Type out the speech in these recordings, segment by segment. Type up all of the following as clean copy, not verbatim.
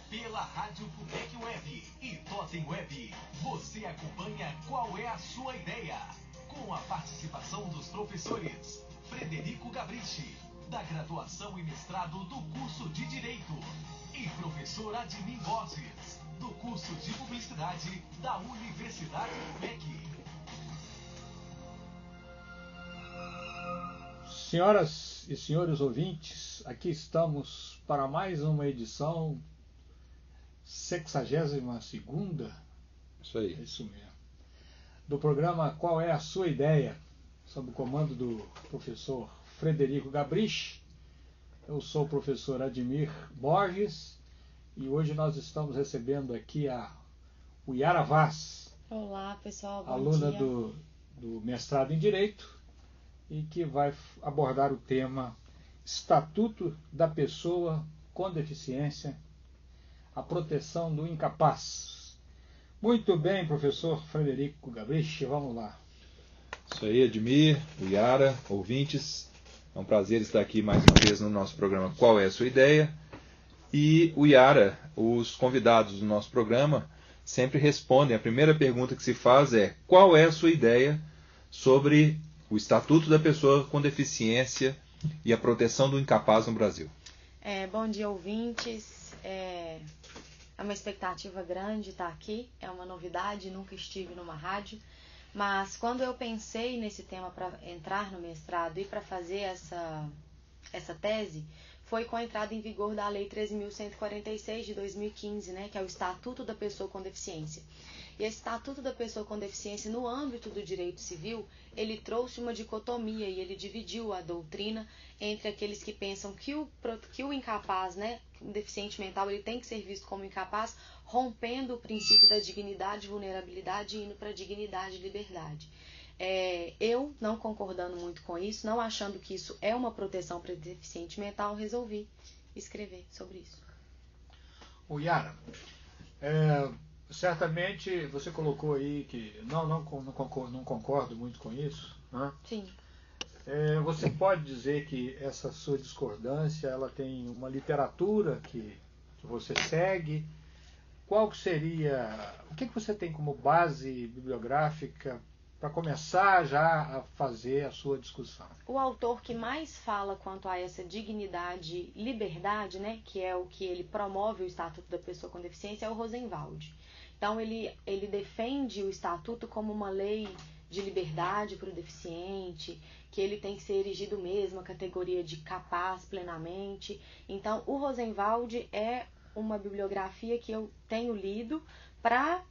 Pela Rádio FUMEC Web e Totem Web, você acompanha Qual é a Sua Ideia? Com a participação dos professores Frederico Gabrichi, da graduação e mestrado do curso de Direito, e professor Admir Borges, do curso de Publicidade da Universidade FUMEC. Senhoras e senhores ouvintes, aqui estamos para mais uma edição 62ª, isso aí. é isso mesmo, do programa Qual é a Sua Ideia, sob o comando do professor Frederico Gabrichi. Eu sou o professor Admir Borges e hoje nós estamos recebendo aqui a Yara Vaz. Olá, pessoal, bom aluna dia. do mestrado em Direito, e que vai abordar o tema Estatuto da Pessoa com Deficiência, a proteção do incapaz. Muito bem, professor Frederico Gabrichi, vamos lá. Isso aí, Admir, Yara, ouvintes. É um prazer estar aqui mais uma vez no nosso programa Qual é a Sua Ideia? E o Yara, os convidados do nosso programa sempre respondem. A primeira pergunta que se faz é: qual é a sua ideia sobre o Estatuto da Pessoa com Deficiência e a proteção do incapaz no Brasil? Bom dia, ouvintes. É uma expectativa grande estar aqui, é uma novidade, nunca estive numa rádio, mas quando eu pensei nesse tema para entrar no mestrado e para fazer essa tese, foi com a entrada em vigor da Lei 13.146 de 2015, né, que é o Estatuto da Pessoa com Deficiência. E esse Estatuto da Pessoa com Deficiência, no âmbito do direito civil, ele trouxe uma dicotomia e ele dividiu a doutrina entre aqueles que pensam que o incapaz, né, o deficiente mental, ele tem que ser visto como incapaz, rompendo o princípio da dignidade e vulnerabilidade e indo para a dignidade e liberdade. Eu, não concordando muito com isso, não achando que isso é uma proteção para o deficiente mental, resolvi escrever sobre isso. Yara, certamente você colocou aí que não concordo muito com isso, né? Sim. Você pode dizer que essa sua discordância ela tem uma literatura que você segue? Qual que seria, o que você tem como base bibliográfica para começar já a fazer a sua discussão? O autor que mais fala quanto a essa dignidade e liberdade, né, que é o que ele promove o Estatuto da Pessoa com Deficiência, é o Rosenwald. Então ele defende o Estatuto como uma lei de liberdade para o deficiente, que ele tem que ser erigido mesmo a categoria de capaz plenamente. Então o Rosenwald é uma bibliografia que eu tenho lido para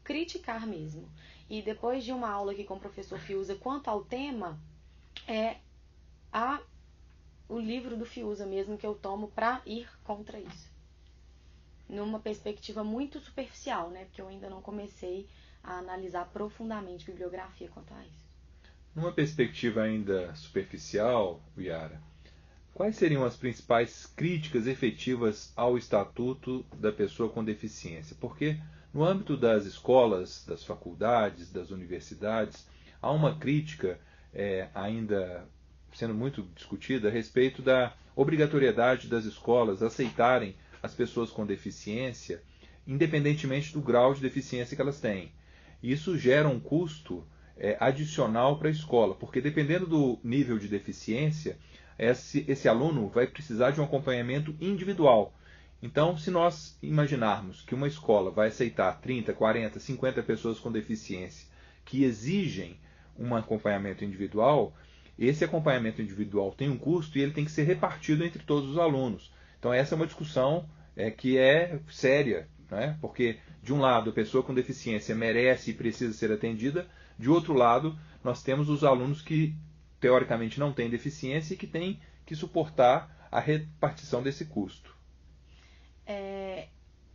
criticar mesmo. E depois de uma aula aqui com o professor Fiuza quanto ao tema, o livro do Fiuza mesmo que eu tomo para ir contra isso. Numa perspectiva muito superficial, né? Porque eu ainda não comecei a analisar profundamente bibliografia quanto a isso. Numa perspectiva ainda superficial, Yara, quais seriam as principais críticas efetivas ao Estatuto da Pessoa com Deficiência? Porque no âmbito das escolas, das faculdades, das universidades, há uma crítica ainda sendo muito discutida a respeito da obrigatoriedade das escolas aceitarem as pessoas com deficiência, independentemente do grau de deficiência que elas têm. Isso gera um custo adicional para a escola, porque dependendo do nível de deficiência, esse aluno vai precisar de um acompanhamento individual. Então, se nós imaginarmos que uma escola vai aceitar 30, 40, 50 pessoas com deficiência que exigem um acompanhamento individual, esse acompanhamento individual tem um custo e ele tem que ser repartido entre todos os alunos. Então essa é uma discussão que é séria, né? Porque de um lado a pessoa com deficiência merece e precisa ser atendida, de outro lado nós temos os alunos que teoricamente não têm deficiência e que têm que suportar a repartição desse custo.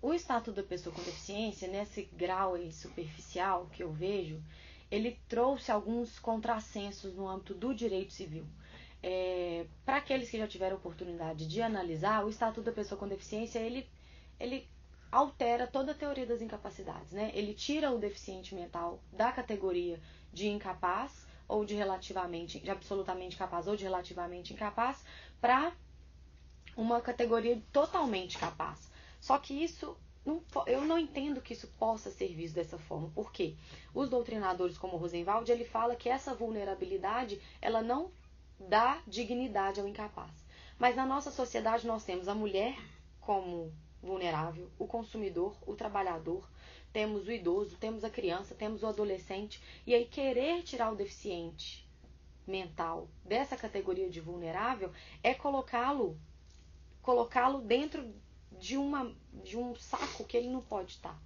O Estatuto da Pessoa com Deficiência, nesse grau aí superficial que eu vejo, ele trouxe alguns contrassensos no âmbito do direito civil. Para aqueles que já tiveram oportunidade de analisar, o Estatuto da Pessoa com Deficiência, ele altera toda a teoria das incapacidades, né? Ele tira o deficiente mental da categoria de incapaz, ou de absolutamente capaz, ou de relativamente incapaz, para uma categoria totalmente capaz. Só que isso, eu não entendo que isso possa ser visto dessa forma. Por quê? Os doutrinadores, como Rosenwald, ele fala que essa vulnerabilidade, ela não dá dignidade ao incapaz. Mas na nossa sociedade nós temos a mulher como vulnerável, o consumidor, o trabalhador, temos o idoso, temos a criança, temos o adolescente. E aí querer tirar o deficiente mental dessa categoria de vulnerável é colocá-lo dentro de um saco que ele não pode estar.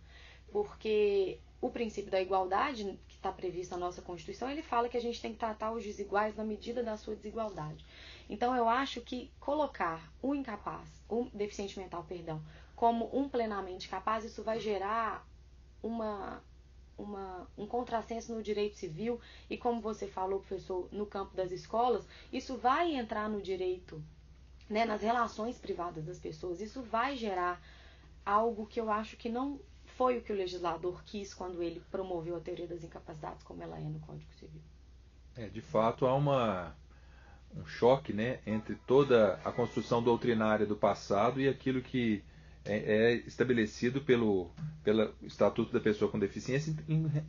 Porque o princípio da igualdade, que está previsto na nossa Constituição, ele fala que a gente tem que tratar os desiguais na medida da sua desigualdade. Então eu acho que colocar o incapaz, o deficiente mental, perdão, como um plenamente capaz, isso vai gerar um contrassenso no direito civil e, como você falou, professor, no campo das escolas, isso vai entrar no direito, né, nas relações privadas das pessoas. Isso vai gerar algo que eu acho que não foi o que o legislador quis quando ele promoveu a teoria das incapacidades como ela é no Código Civil. De fato, há um choque, né, entre toda a construção doutrinária do passado e aquilo que é estabelecido pelo Estatuto da Pessoa com Deficiência,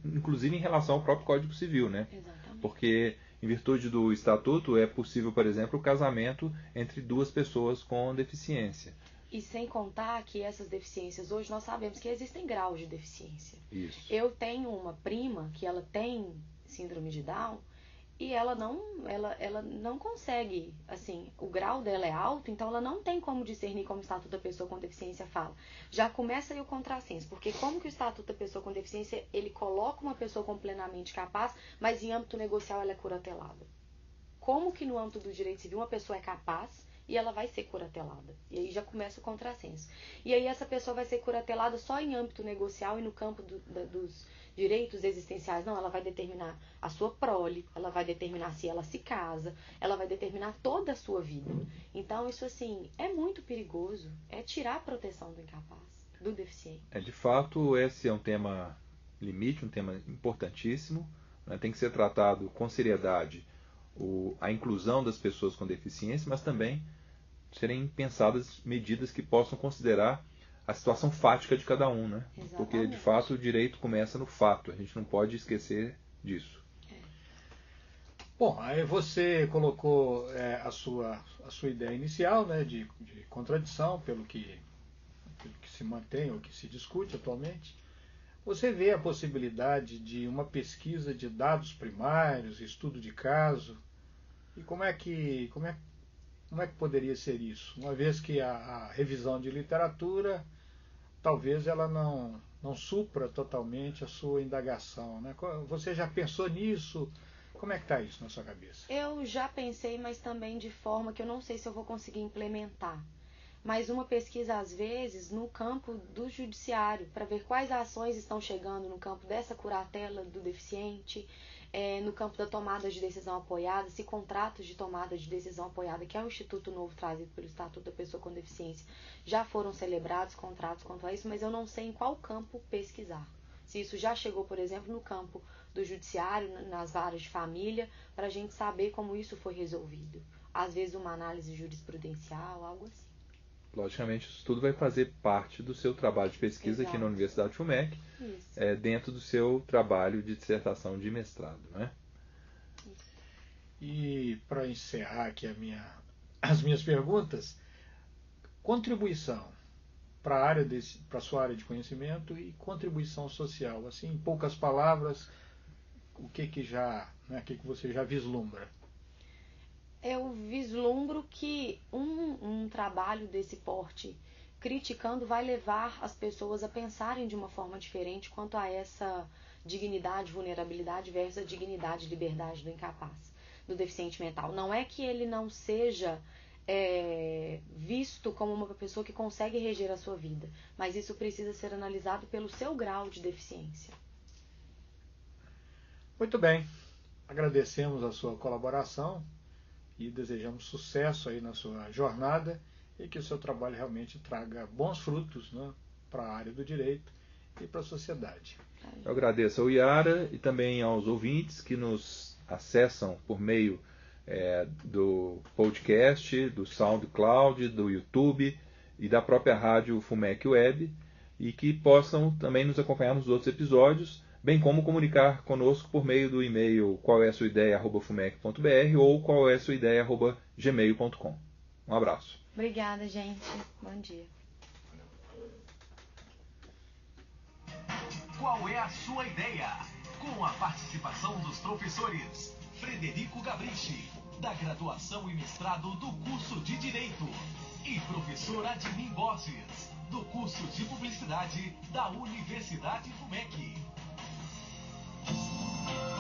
inclusive em relação ao próprio Código Civil, né? Exatamente. Porque, em virtude do Estatuto, é possível, por exemplo, o casamento entre duas pessoas com deficiência. E sem contar que essas deficiências, hoje nós sabemos que existem graus de deficiência. Isso. Eu tenho uma prima que ela tem síndrome de Down e ela não consegue, assim, o grau dela é alto, então ela não tem como discernir como o Estatuto da Pessoa com Deficiência fala. Já começa aí o contrassenso, porque como que o Estatuto da Pessoa com Deficiência, ele coloca uma pessoa como plenamente capaz, mas em âmbito negocial ela é curatelada? Como que no âmbito do direito civil uma pessoa é capaz e ela vai ser curatelada? E aí já começa o contrassenso. E aí essa pessoa vai ser curatelada só em âmbito negocial e no campo dos direitos existenciais. Não, ela vai determinar a sua prole, ela vai determinar se ela se casa, ela vai determinar toda a sua vida. Então isso, assim, é muito perigoso, é tirar a proteção do incapaz, do deficiente. De fato, esse é um tema limite, um tema importantíssimo, né? Tem que ser tratado com seriedade a inclusão das pessoas com deficiência, mas também serem pensadas medidas que possam considerar a situação fática de cada um, né? Exatamente. Porque, de fato, o direito começa no fato. A gente não pode esquecer disso. Bom, aí você colocou a sua ideia inicial, né, de contradição pelo que se mantém ou que se discute atualmente. Você vê a possibilidade de uma pesquisa de dados primários, estudo de caso, e como é que poderia ser isso? Uma vez que a revisão de literatura, talvez ela não supra totalmente a sua indagação, né? Você já pensou nisso? Como é que está isso na sua cabeça? Eu já pensei, mas também de forma que eu não sei se eu vou conseguir implementar. Mas uma pesquisa, às vezes, no campo do judiciário, para ver quais ações estão chegando no campo dessa curatela do deficiente, no campo da tomada de decisão apoiada, se contratos de tomada de decisão apoiada, que é um instituto novo trazido pelo Estatuto da Pessoa com Deficiência, já foram celebrados contratos quanto a isso, mas eu não sei em qual campo pesquisar. Se isso já chegou, por exemplo, no campo do judiciário, nas varas de família, para a gente saber como isso foi resolvido. Às vezes uma análise jurisprudencial, algo assim. Logicamente, isso tudo vai fazer parte do seu trabalho de pesquisa. Exato. Aqui na Universidade FUMEC, dentro do seu trabalho de dissertação de mestrado, né? E para encerrar aqui as minhas perguntas, contribuição para a sua área de conhecimento e contribuição social, assim, em poucas palavras, o que você já vislumbra? Eu vislumbro que um trabalho desse porte criticando vai levar as pessoas a pensarem de uma forma diferente quanto a essa dignidade, vulnerabilidade versus a dignidade e liberdade do incapaz, do deficiente mental. Não é que ele não seja visto como uma pessoa que consegue reger a sua vida, mas isso precisa ser analisado pelo seu grau de deficiência. Muito bem, agradecemos a sua colaboração e desejamos sucesso aí na sua jornada e que o seu trabalho realmente traga bons frutos, né, para a área do direito e para a sociedade. Eu agradeço ao Iara e também aos ouvintes que nos acessam por meio do podcast, do SoundCloud, do YouTube e da própria rádio FUMEC Web, e que possam também nos acompanhar nos outros episódios, bem como comunicar conosco por meio do e-mail qual-é-a-sua-ideia@fumec.br ou qual-é-a-sua-ideia@gmail.com. Um abraço. Obrigada, gente. Bom dia. Qual é a sua ideia? Com a participação dos professores Frederico Gabrichi, da graduação e mestrado do curso de Direito, e professor Admin Borges, do curso de Publicidade da Universidade FUMEC.